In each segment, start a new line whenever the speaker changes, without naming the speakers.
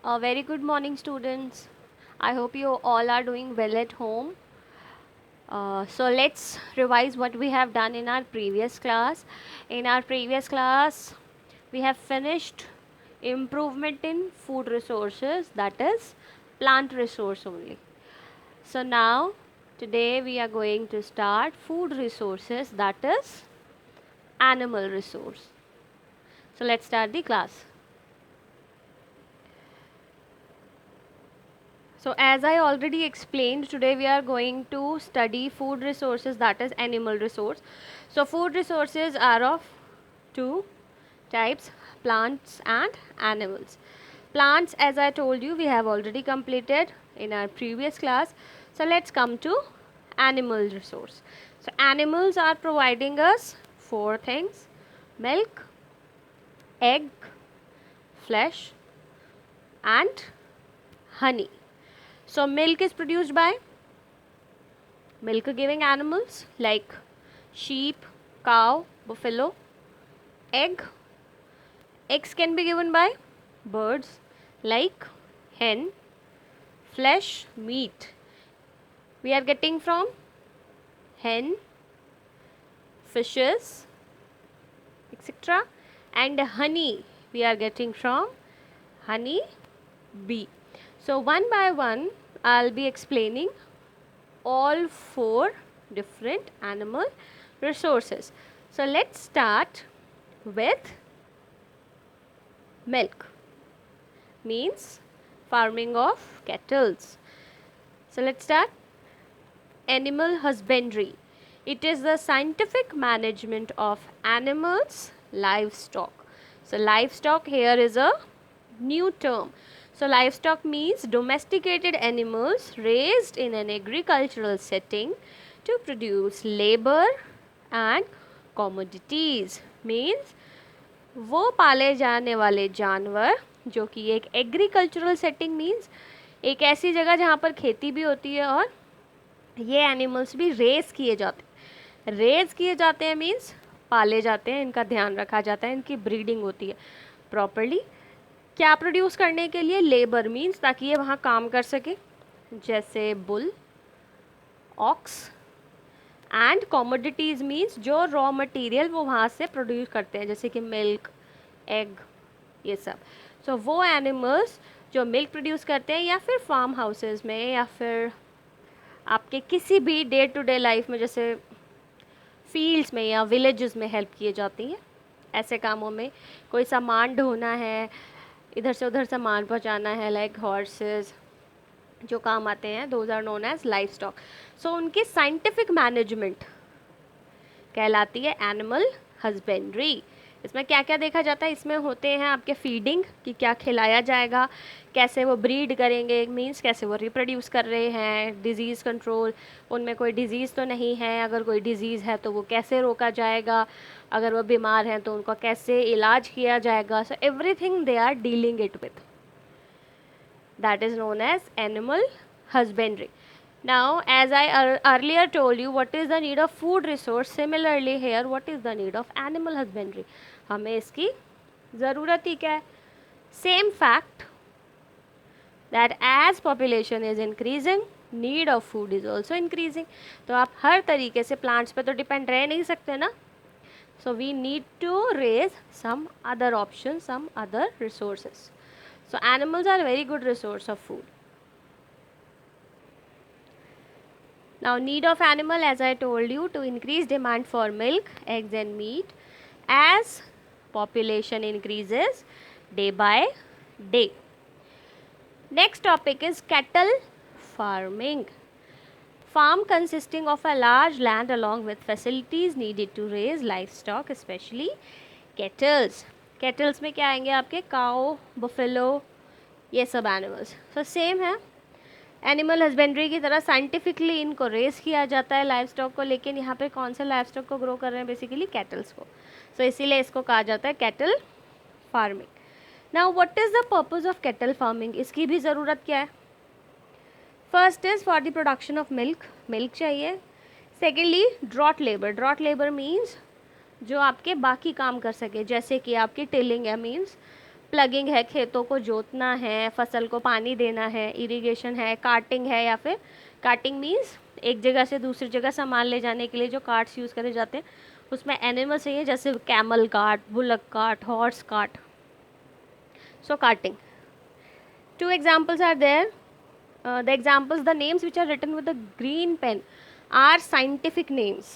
A very good morning, students. I hope you all are doing well at home. So let's revise what we have done in our previous class. In our previous class, we have finished improvement in food resources, that is plant resource only. So now today we are going to start food resources, that is animal resource. So let's start the class. So as I already explained, today we are going to study food resources, that is animal resource. So food resources are of two types, plants and animals. Plants, as I told you, we have already completed in our previous class. So let's come to animal resource. So animals are providing us four things: milk, egg, flesh and honey. So milk is produced by milk giving animals like sheep, cow, buffalo. Eggs can be given by birds like hen. Flesh, meat, we are getting from hen, fishes, etc. And honey we are getting from honey bee. So one by one I'll be explaining all four different animal resources. So let's start with milk, means farming of kettles. So let's start. Animal husbandry, it is the scientific management of animals, livestock. So livestock here is a new term. So livestock means domesticated animals raised in an agricultural setting to produce labor and commodities. Means वो पाले जाने वाले जानवर जो कि एक agricultural setting means एक ऐसी जगह जहाँ पर खेती भी होती है और ये एनिमल्स भी रेज़ किए जाते हैं मीन्स पाले जाते हैं, इनका ध्यान रखा जाता है, इनकी ब्रीडिंग होती है प्रॉपरली। क्या प्रोड्यूस करने के लिए? लेबर मीन्स ताकि ये वहाँ काम कर सके, जैसे bull, ox. And commodities means जो रॉ मटेरियल वो वहाँ से प्रोड्यूस करते हैं, जैसे कि मिल्क, एग, ये सब। सो वो एनिमल्स जो मिल्क प्रोड्यूस करते हैं या फिर फार्म हाउसेस में या फिर आपके किसी भी डे टू डे लाइफ में, जैसे फील्ड्स में या विलेजेस में हेल्प किए जाती हैं ऐसे कामों में। कोई सामान ढोना है, इधर से उधर सामान पहुंचाना है, लाइक हॉर्सेस जो काम आते हैं, दोज आर नोन एज लाइफ स्टॉक। सो उनकी साइंटिफिक मैनेजमेंट कहलाती है एनिमल हस्बेंड्री। इसमें क्या क्या देखा जाता है? इसमें होते हैं आपके फीडिंग, कि क्या खिलाया जाएगा, कैसे वो ब्रीड करेंगे, मींस कैसे वो रिप्रोड्यूस कर रहे हैं, डिज़ीज़ कंट्रोल, उनमें कोई डिज़ीज़ तो नहीं है, अगर कोई डिज़ीज़ है तो वो कैसे रोका जाएगा, अगर वो बीमार हैं तो उनका कैसे इलाज किया जाएगा। So everything they are dealing it with, that is known as animal husbandry. Now as I earlier told you what is the need of food resource, similarly here what is the need of animal husbandry, हमें इसकी ज़रूरत ही क्या है? Same fact that as population is increasing, need of food is also increasing. तो आप हर तरीके से plants पे तो depend रह नहीं सकते ना. So we need to raise some other options, some other resources. So animals are a very good resource of food. Now need of animal, as I told you, to increase demand for milk, eggs and meat as population increases day by day. Next topic is cattle farming. Farm consisting of a large land along with facilities needed to raise livestock, especially kettles. Kettles में क्या आएंगे आपके? Cow, buffalo, ये सब animals. So same है, animal husbandry की तरह scientifically इनको रेस किया जाता है लाइव स्टॉक को, लेकिन यहाँ पे कौन से लाइव स्टॉक को ग्रो कर रहे हैं? बेसिकली कैटल्स को. सो इसीलिए इसको कहा जाता है cattle farming. Now what is the purpose of cattle farming? इसकी भी ज़रूरत क्या है? First is for the production of milk, milk चाहिए. Secondly draught labour, draught labour means जो आपके बाकी काम कर सके, जैसे कि आपकी टिलिंग है, मीन्स प्लगिंग है, खेतों को जोतना है, फसल को पानी देना है, इरिगेशन है, कार्टिंग है, या फिर कार्टिंग मीन्स एक जगह से दूसरी जगह सामान ले जाने के लिए जो कार्ट्स यूज़ करे जाते हैं, उसमें एनिमल चाहिए, जैसे camel cart, bullock cart, horse cart. So carting. Two examples are there. The examples, the names which are written with the green pen are scientific names,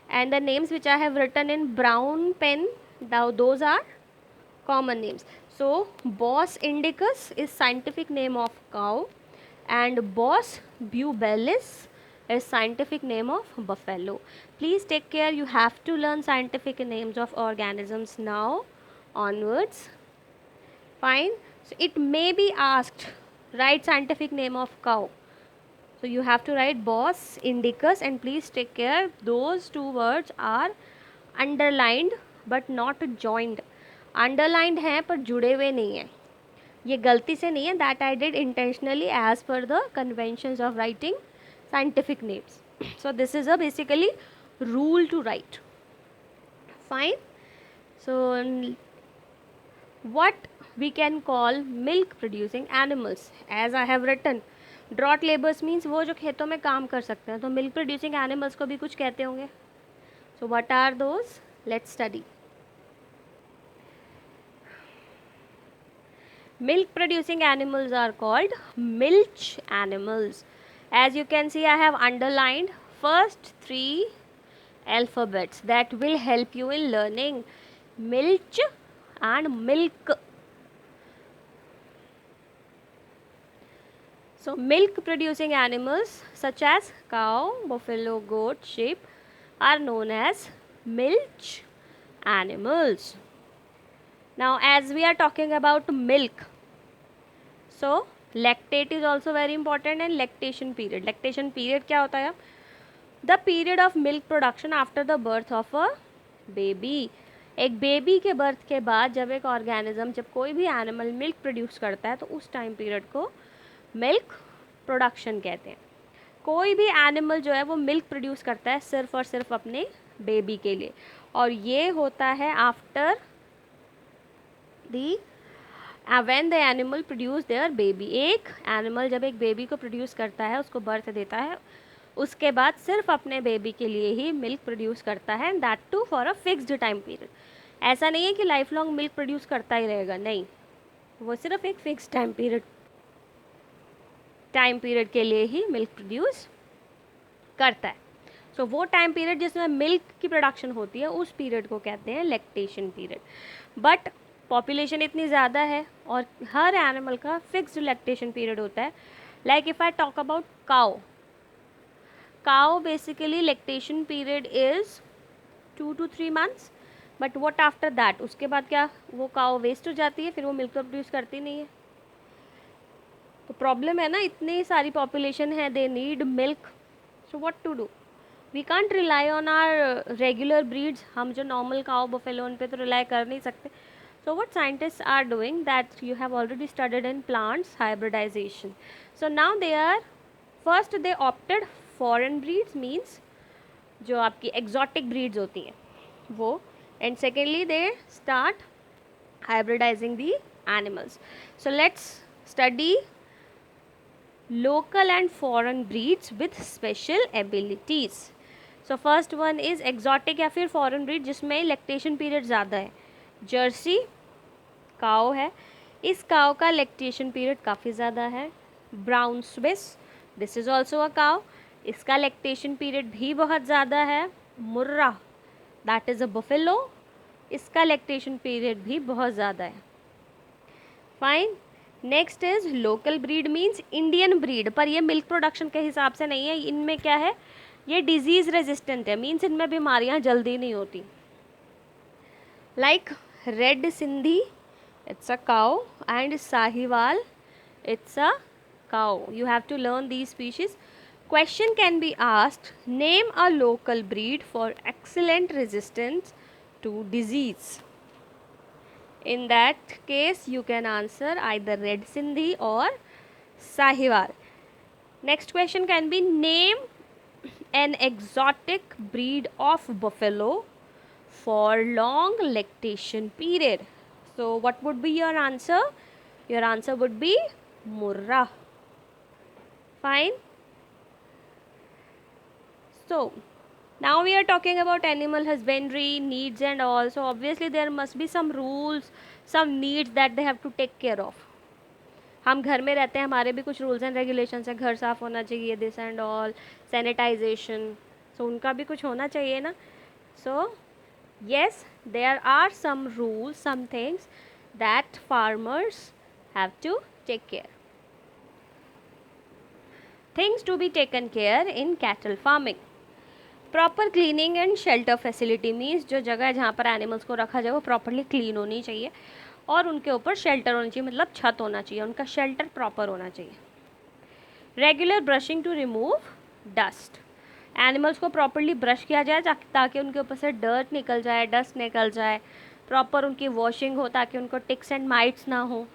and the names which I have written in brown pen, now those are common names. So Bos indicus is scientific name of cow, and Bos bubellis is scientific name of buffalo. Please take care, you have to learn scientific names of organisms now onwards. Fine. So it may be asked, write scientific name of cow. So you have to write Bos indicus, and please take care, those two words are underlined but not joined. Underlined है पर जुड़े हुए नहीं है, ये गलती से नहीं है, that I did intentionally as per the conventions of writing scientific names. So this is a basically rule to write. Fine. So what we can call milk producing animals, as I have written. Draught labours means वो जो खेतों में काम कर सकते हैं, तो milk producing animals को भी कुछ कहते होंगे. So what are those, let's study. Milk producing animals are called milch animals. As you can see, I have underlined first three alphabets that will help you in learning milch and milk. So milk producing animals such as cow, buffalo, goat, sheep are known as milch animals. Now as we are talking about milk, so lactate is also very important, and lactation period. Lactation period क्या होता है? The period of milk production after the birth of a baby. एक baby के birth के बाद जब एक organism, जब कोई भी एनिमल मिल्क प्रोड्यूस करता है, तो उस टाइम पीरियड को मिल्क प्रोडक्शन कहते हैं. कोई भी एनिमल जो है वो मिल्क प्रोड्यूस करता है सिर्फ और सिर्फ अपने बेबी के लिए, और ये होता है after the when the animal produce their baby. एक एनिमल जब एक बेबी को प्रोड्यूस करता है, उसको बर्थ देता है, उसके बाद सिर्फ अपने बेबी के लिए ही मिल्क प्रोड्यूस करता है, and that too for a fixed time period. ऐसा नहीं है कि लाइफ लॉन्ग मिल्क प्रोड्यूस करता ही रहेगा, नहीं, वो सिर्फ एक फिक्स टाइम पीरियड के लिए ही मिल्क प्रोड्यूस करता है. सो वो टाइम पीरियड जिसमें मिल्क की प्रोडक्शन होती है, उस पीरियड को कहते हैं लैक्टेशन पीरियड. बट पॉपुलेशन इतनी ज़्यादा है और हर एनिमल का फिक्स्ड लैक्टेशन पीरियड होता है. Like if I talk about cow basically lactation period is 2 to 3 months. But what after that, उसके बाद क्या, वो काउ वेस्ट हो जाती है, फिर वो मिल्क तो प्रोड्यूस करती नहीं है. तो प्रॉब्लम है ना, इतनी सारी पॉपुलेशन है, they need milk. So what to do, we can't rely on our regular breeds. हम जो नॉर्मल काउ बफेलो उन पे तो रिलाई कर नहीं सकते. So what scientists are doing, that you have already studied in plants hybridization. So now they are, first they opted foreign breeds, means जो आपकी exotic breeds होती हैं वो, and secondly they start hybridizing the animals. So let's study local and foreign breeds with special abilities. So first one is exotic या फिर foreign breed जिसमें lactation period ज़्यादा है. जर्सी काऊ है, इस काऊ का लैक्टेशन पीरियड काफ़ी ज़्यादा है. Brown swiss, this is also a cow, इसका लैक्टेशन पीरियड भी बहुत ज़्यादा है. Murrah, that is a buffalo, इसका लैक्टेशन पीरियड भी बहुत ज़्यादा है. Fine. Next is local breed, means Indian breed, पर ये मिल्क प्रोडक्शन के हिसाब से नहीं है. इनमें क्या है, ये डिजीज़ रेजिस्टेंट है, मीन्स इनमें बीमारियाँ जल्दी नहीं होती. Like red Sindhi, it's a cow, and Sahiwal, it's a cow. You have to learn these species. Question can be asked, name a local breed for excellent resistance to disease. In that case, you can answer either red Sindhi or Sahiwal. Next question can be, name an exotic breed of buffalo for long lactation period. So what would be your answer? Your answer would be murra. Fine. So now we are talking about animal husbandry needs and all. So obviously there must be some rules, some needs that they have to take care of. हम घर में रहते हैं, हमारे भी कुछ rules and regulations हैं, घर साफ़ होना चाहिए, दिस एंड ऑल, सैनिटाइजेशन, सो उनका भी कुछ होना चाहिए ना. सो yes, there are some rules, some things that farmers have to take care. Things to be taken care in cattle farming. Proper cleaning and shelter facility means जो जगह है जहाँ पर एनिमल्स को रखा जाए वो प्रॉपरली क्लीन होनी चाहिए और उनके ऊपर शेल्टर होना चाहिए, मतलब छत होना चाहिए, उनका शेल्टर प्रॉपर होना चाहिए. Regular brushing to remove dust. Animals को प्रॉपरली ब्रश किया जाए ताकि उनके ऊपर से डर्ट निकल जाए, डस्ट निकल जाए. प्रॉपर उनकी वॉशिंग हो ताकि उनको टिक्स एंड माइट्स ना हो.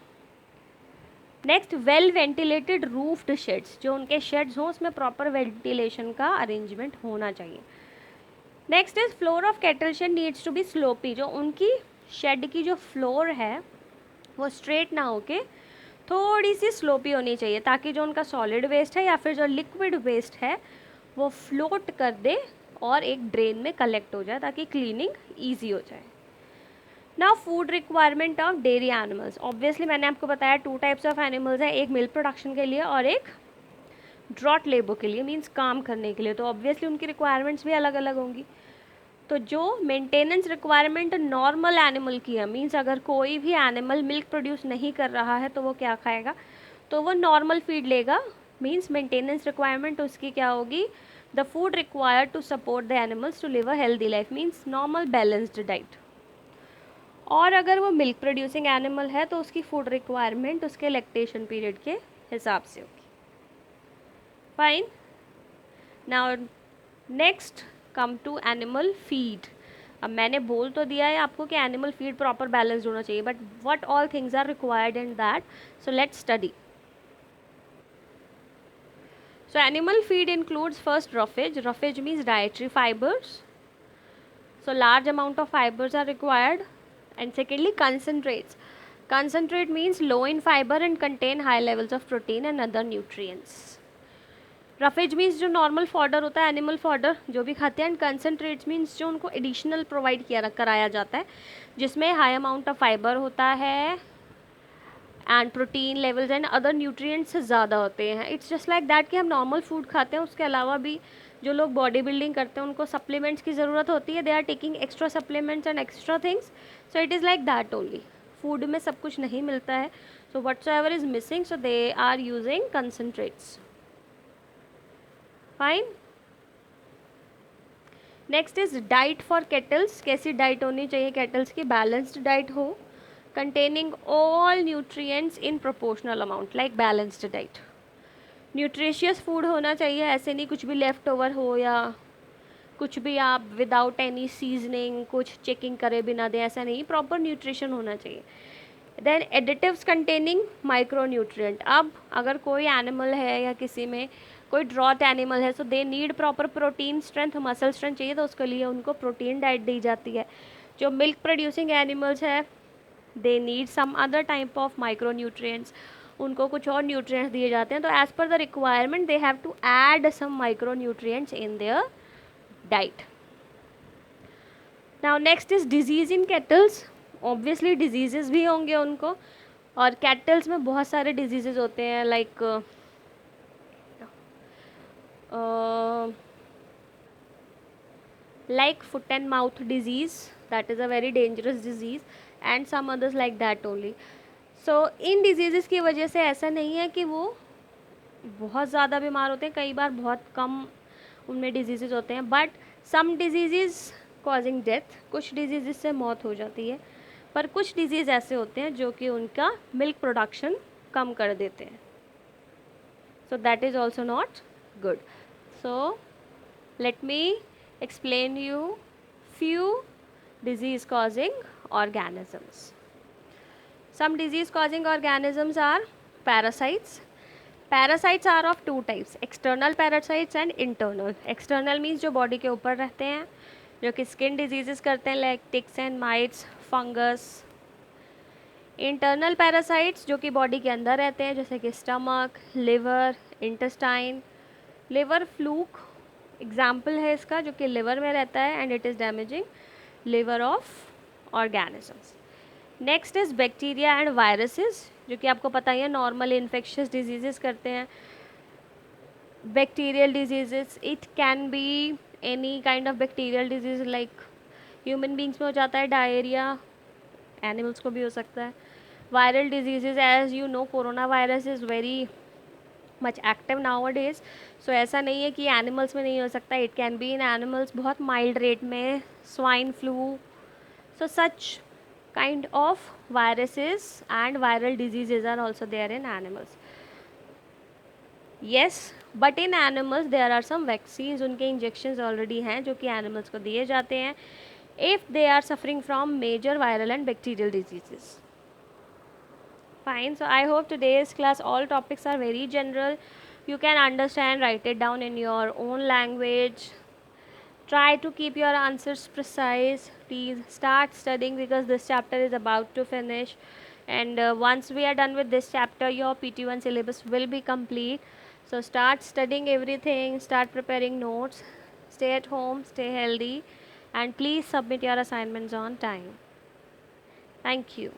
Next, well ventilated roofed shades. जो उनके शेड्स हों उसमें प्रॉपर वेंटिलेशन का अरेंजमेंट होना चाहिए. Next is floor of cattle shed needs to be slopy. जो उनकी शेड की जो फ्लोर है वो स्ट्रेट ना होके थोड़ी सी स्लोपी होनी चाहिए ताकि जो उनका सॉलिड वेस्ट है या फिर जो लिक्विड वेस्ट है वो फ्लोट कर दे और एक ड्रेन में कलेक्ट हो जाए ताकि क्लीनिंग ईजी हो जाए. Now food requirement of dairy animals. Obviously मैंने आपको बताया 2 टाइप्स ऑफ एनिमल्स हैं, एक मिल्क प्रोडक्शन के लिए और एक ड्रॉट लेबर के लिए, मीन्स काम करने के लिए. तो ऑब्वियसली उनकी रिक्वायरमेंट्स भी अलग अलग होंगी. तो जो मेंटेनेंस रिक्वायरमेंट नॉर्मल एनिमल की है, मीन्स अगर कोई भी एनिमल मिल्क प्रोड्यूस नहीं कर रहा है तो वो क्या खाएगा, तो वो नॉर्मल फीड लेगा. मीन्स मेंटेनेंस रिक्वायरमेंट उसकी क्या होगी, the food required to support the animals to live a healthy life, means normal balanced diet. और अगर वो मिल्क प्रोड्यूसिंग एनिमल है तो उसकी फूड रिक्वायरमेंट उसके लैक्टेशन पीरियड के हिसाब से होगी. Fine. Now next come to animal feed. अब मैंने बोल तो दिया है आपको कि एनिमल फीड प्रॉपर बैलेंस्ड होना चाहिए, but what all things are required in that, so let's study. So animal feed includes first roughage. Roughage means dietary fibers. So large amount of fibers are required. And secondly, concentrates. Concentrate means low in fiber and contain high levels of protein and other nutrients. Roughage means जो normal fodder होता है, animal fodder जो भी खाते हैं, and concentrates means जो उनको additional provide कराया जाता है जिसमें high amount of fiber होता है and protein levels and other nutrients ज़्यादा होते हैं. इट्स जस्ट लाइक दैट कि हम नॉर्मल फूड खाते हैं, उसके अलावा भी जो लोग बॉडी बिल्डिंग करते हैं उनको सप्लीमेंट्स की ज़रूरत होती है. They are taking extra supplements and extra things. So it is like that only. Food में सब कुछ नहीं मिलता है, so what's ever is missing, so they are using concentrates. Fine. Next is diet for cattles. कैसी diet होनी चाहिए cattles की, बैलेंस्ड डाइट हो, containing all nutrients in proportional amount, like balanced diet. Nutritious food होना चाहिए, ऐसे नहीं कुछ भी लेफ्ट ओवर हो या कुछ भी आप विदाउट एनी सीजनिंग कुछ चेकिंग करे बिना दें, ऐसा नहीं, प्रॉपर न्यूट्रिशन होना चाहिए. Then additives containing micro nutrient. अब अगर कोई एनिमल है या किसी में कोई ड्रॉट एनिमल है, so they need proper protein strength, muscle strength चाहिए, तो उसके लिए उनको प्रोटीन डाइट दी जाती है. जो मिल्क प्रोड्यूसिंग एनिमल्स है they need some other type of micro nutrients, उनको कुछ और न्यूट्रिएंट्स दिए जाते हैं. तो as per the requirement they have to add some micro nutrients in their diet. Now next is disease in cattles. Obviously diseases भी होंगे उनको, और कैटल्स में बहुत सारे डिजीजेस होते हैं, like foot and mouth disease, that is a very dangerous disease, and some others like that only. So इन डिजीज़ की वजह से ऐसा नहीं है कि वो बहुत ज़्यादा बीमार होते हैं, कई बार बहुत कम उनमें डिजीज़ होते हैं, but some disease causing death, कुछ डिजीज़ से मौत हो जाती है, पर कुछ डिजीज़ ऐसे होते हैं जो कि उनका मिल्क प्रोडक्शन कम कर देते हैं. So that is also not good. So let me explain you few disease causing organisms. Some disease causing organisms are parasites. Parasites are of two types, external parasites and internal. External means जो body के ऊपर रहते हैं, जो कि skin diseases करते हैं, like ticks and mites, fungus. Internal parasites जो कि बॉडी के अंदर रहते हैं, जैसे कि stomach, liver, intestine. Liver fluke example है इसका, जो कि लिवर में रहता है and it is damaging liver of organisms. Next is bacteria and viruses, जो कि आपको पता ही है नॉर्मल इन्फेक्शियस डिजीजेस करते हैं। Bacterial diseases, it can be any kind of bacterial disease, like human beings में हो जाता है डायरिया, एनिमल्स को भी हो सकता है। Viral diseases, as you know corona virus is very much active nowadays, so ऐसा नहीं है कि एनिमल्स में नहीं हो सकता, it can be in animals बहुत माइल्ड रेट में। Swine flu, so such kind of viruses and viral diseases are also there in animals. Yes, but in animals there are some vaccines, उनके injections already हैं जो कि animals को दिए जाते हैं if they are suffering from major viral and bacterial diseases. Fine, so I hope today's class all topics are very general, you can understand, write it down in your own language. Try to keep your answers precise. Please start studying because this chapter is about to finish. And once we are done with this chapter, your PT1 syllabus will be complete. So start studying everything, start preparing notes, stay at home, stay healthy, and please submit your assignments on time. Thank you.